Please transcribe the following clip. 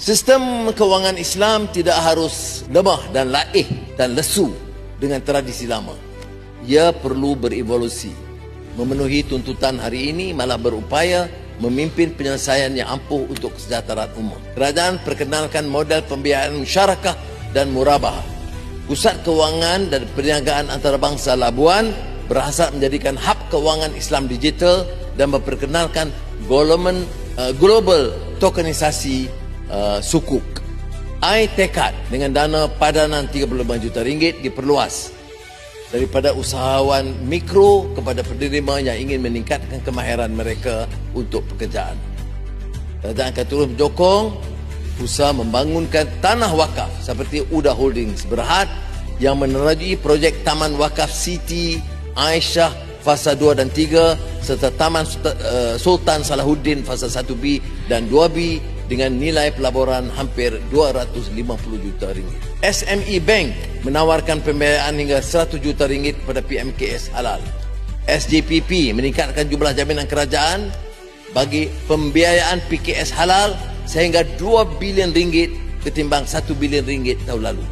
Sistem kewangan Islam tidak harus lemah dan laih dan lesu dengan tradisi lama. Ia perlu berevolusi, memenuhi tuntutan hari ini, malah berupaya memimpin penyelesaian yang ampuh untuk kesejahteraan umum. Kerajaan perkenalkan model pembiayaan musyarakah dan murabah. Pusat Kewangan dan Perniagaan Antarabangsa Labuan berhasrat menjadikan hub kewangan Islam digital dan memperkenalkan global tokenisasi sukuk. iTekad dengan dana padanan RM35 juta diperluas daripada usahawan mikro kepada penerima yang ingin meningkatkan kemahiran mereka untuk pekerjaan. Kerajaan akan terus menyokong usaha membangunkan tanah wakaf seperti Uda Holdings Berhad yang menerajui projek Taman Wakaf Siti Aisyah Fasa 2 dan 3 serta Taman Sultan Salahuddin Fasa 1B dan 2B dengan nilai pelaburan hampir RM250 juta. SME Bank menawarkan pembiayaan hingga RM100 juta kepada PMKS halal. SJPP meningkatkan jumlah jaminan kerajaan bagi pembiayaan PKS halal sehingga RM2 bilion ketimbang RM1 bilion tahun lalu.